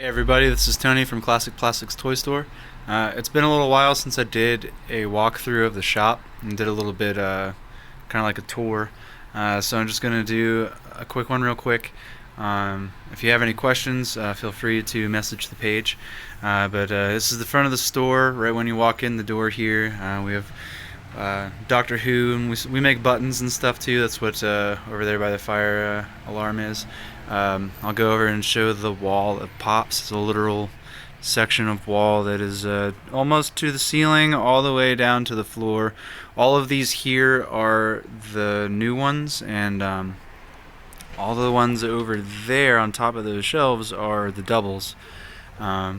Hey everybody, this is Tony from Classic Plastics Toy Store. It's been a little while since I did a walkthrough of the shop and did a little bit, kind of like a tour. So I'm just going to do a quick one real quick. If you have any questions, feel free to message the page. But this is the front of the store, right when you walk in the door here. We have Doctor Who, and we make buttons and stuff too. That's what over there by the fire alarm is. I'll go over and show the wall of Pops. It's a literal section of wall that is almost to the ceiling, all the way down to the floor. All of these here are the new ones, and all the ones over there on top of those shelves are the doubles.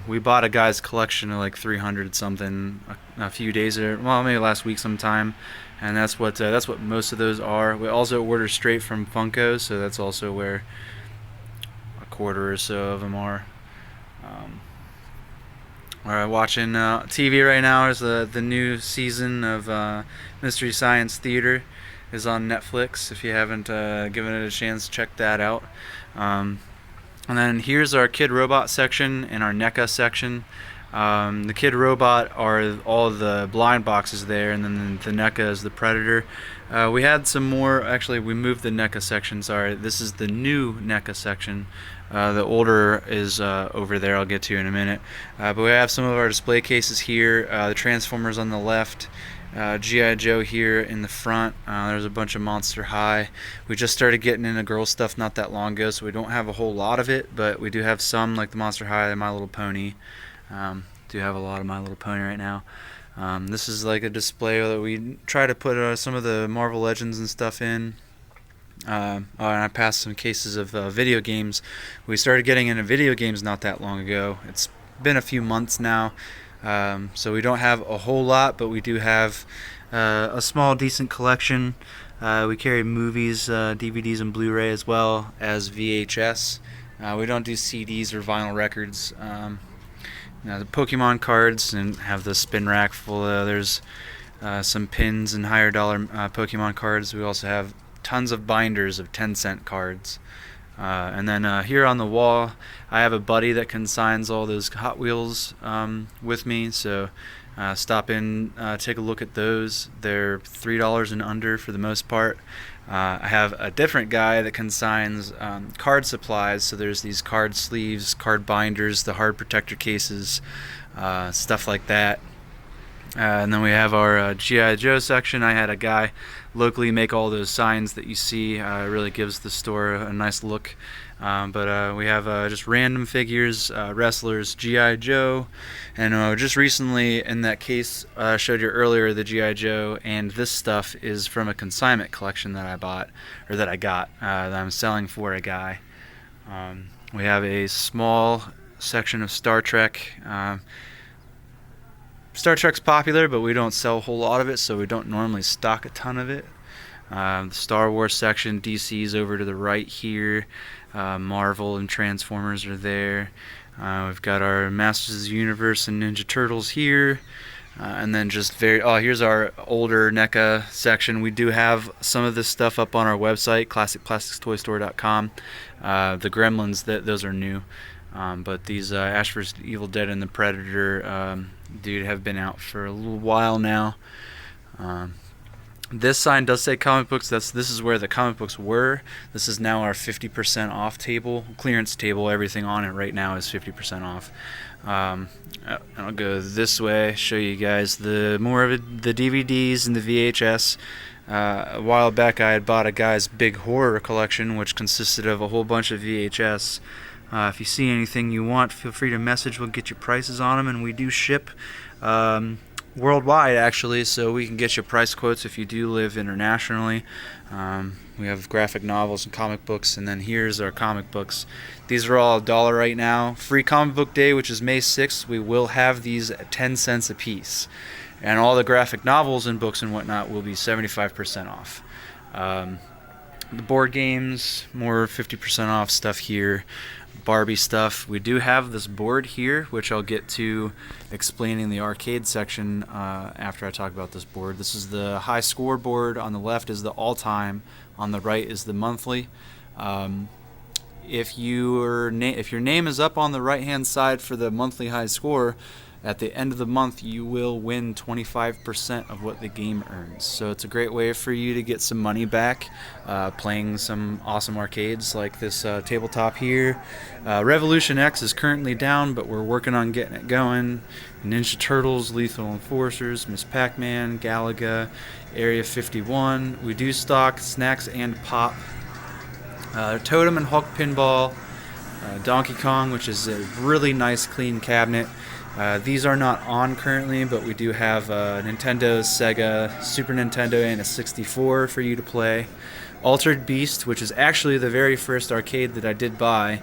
We bought a guy's collection of like 300 something a few days ago, well, maybe last week sometime, and that's what most of those are. We also order straight from Funko, so that's also where a quarter or so of them are. We're watching TV right now. Is the new season of Mystery Science Theater is on Netflix. If you haven't given it a chance, check that out. And then here's our Kid Robot section and our NECA section. The Kid Robot are all the blind boxes there, and then the NECA is the Predator. We had some more, actually we moved the NECA section, sorry. This is the new NECA section. The older is over there, I'll get to in a minute. But we have some of our display cases here, the Transformers on the left, G.I. Joe here in the front. There's a bunch of Monster High. We just started getting into girl stuff not that long ago, so we don't have a whole lot of it, but we do have some, like the Monster High and My Little Pony. Do have a lot of My Little Pony right now. This is like a display that we try to put some of the Marvel Legends and stuff in. And I passed some cases of video games. We started getting into video games not that long ago. It's been a few months now. So we don't have a whole lot, but we do have a small decent collection. We carry movies, DVDs and Blu-ray, as well as VHS. We don't do CDs or vinyl records. The Pokemon cards, and have the spin rack full of there's some pins and higher dollar Pokemon cards. We also have tons of binders of 10-cent cards. And then here on the wall, I have a buddy that consigns all those Hot Wheels with me, so stop in, take a look at those. They're $3 and under for the most part. I have a different guy that consigns card supplies, so there's these card sleeves, card binders, the hard protector cases, stuff like that. And then we have our G.I. Joe section. I had a guy locally make all those signs that you see. It really gives the store a nice look. But we have just random figures, wrestlers, G.I. Joe, and just recently in that case I showed you earlier, the G.I. Joe, and this stuff is from a consignment collection that I bought, or that I got, that I'm selling for a guy. We have a small section of Star Trek. Star Trek's popular, but we don't sell a whole lot of it, so we don't normally stock a ton of it. The Star Wars section, DC's over to the right here. Marvel and Transformers are there. We've got our Masters of the Universe and Ninja Turtles here. And then just here's our older NECA section. We do have some of this stuff up on our website, classicplasticstoystore.com. The Gremlins, those are new. But these Ash vs. Evil Dead and the Predator dude have been out for a little while now. This sign does say comic books. This is where the comic books were. This is now our 50% off table, clearance table. Everything on it right now is 50% off. I'll go this way, show you guys the more of it, the DVDs and the VHS. A while back I had bought a guy's big horror collection, which consisted of a whole bunch of VHS. If you see anything you want, feel free to message. We'll get you prices on them, and we do ship worldwide, actually, so we can get you price quotes if you do live internationally. We have graphic novels and comic books, and then here's our comic books. These are all $1 right now. Free Comic Book Day, which is May 6th, we will have these at 10 cents a piece. And all the graphic novels and books and whatnot will be 75% off. The board games, more 50% off stuff here. Barbie stuff. We do have this board here, which I'll get to explaining the arcade section after I talk about this board. This is the high score board. On the left is the all-time. On the right is the monthly. if your name is up on the right hand side for the monthly high score, at the end of the month you will win 25% of what the game earns. So it's a great way for you to get some money back playing some awesome arcades like this tabletop here. Revolution X is currently down, but we're working on getting it going. Ninja Turtles, Lethal Enforcers, Miss Pac-Man, Galaga, Area 51. We do stock Snacks and Pop. Totem and Hulk Pinball, Donkey Kong, which is a really nice clean cabinet. These are not on currently, but we do have Nintendo, Sega, Super Nintendo, and a 64 for you to play. Altered Beast, which is actually the very first arcade that I did buy.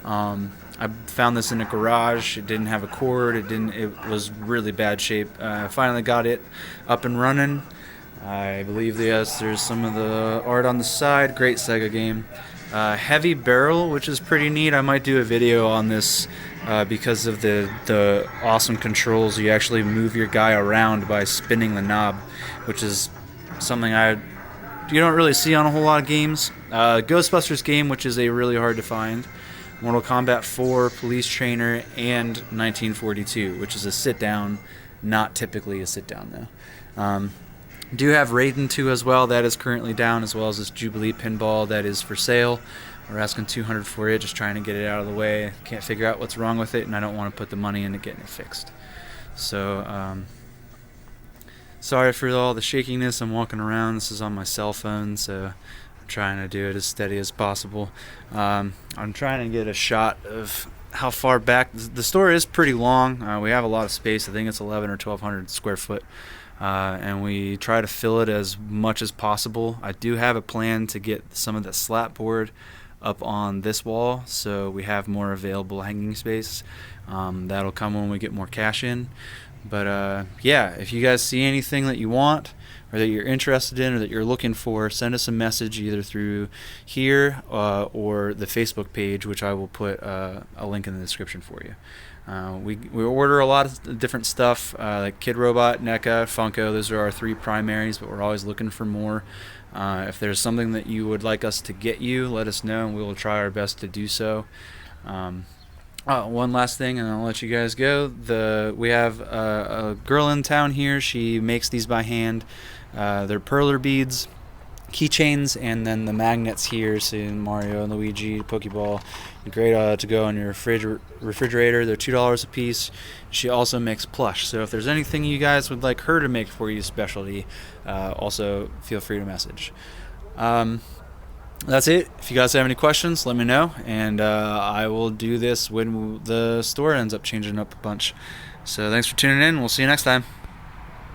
I found this in a garage. It didn't have a cord. It was really bad shape. I finally got it up and running. I believe there's some of the art on the side. Great Sega game. Heavy Barrel, which is pretty neat. I might do a video on this because of the awesome controls. You actually move your guy around by spinning the knob, which is something you don't really see on a whole lot of games. Ghostbusters game, which is a really hard to find. Mortal Kombat 4, Police Trainer, and 1942, which is a sit-down, not typically a sit-down though. Do have Raiden 2 as well. That is currently down, as well as this Jubilee pinball that is for sale. We're asking $200 for it, just trying to get it out of the way. Can't figure out what's wrong with it, and I don't want to put the money into getting it fixed. So, sorry for all the shakiness. I'm walking around. This is on my cell phone, so I'm trying to do it as steady as possible. I'm trying to get a shot of how far back. The store is pretty long. We have a lot of space. I think it's 1,100 or 1,200 square foot. And we try to fill it as much as possible. I do have a plan to get some of the slat board up on this wall, so we have more available hanging space. That'll come when we get more cash in. But yeah, if you guys see anything that you want, or that you're interested in, or that you're looking for, send us a message either through here or the Facebook page, which I will put a link in the description for you. We order a lot of different stuff, like Kid Robot, NECA, Funko. Those are our 3 primaries, but we're always looking for more. If there's something that you would like us to get you, let us know, and we will try our best to do so. One last thing, and I'll let you guys go. We have a girl in town here. She makes these by hand. They're perler beads, keychains, and then the magnets here, seeing Mario and Luigi, Pokeball. Great to go on your refrigerator. They're $2 a piece. She also makes plush, so if there's anything you guys would like her to make for you specialty, also feel free to message. That's it. If you guys have any questions, let me know, and I will do this when the store ends up changing up a bunch. So thanks for tuning in. We'll see you next time.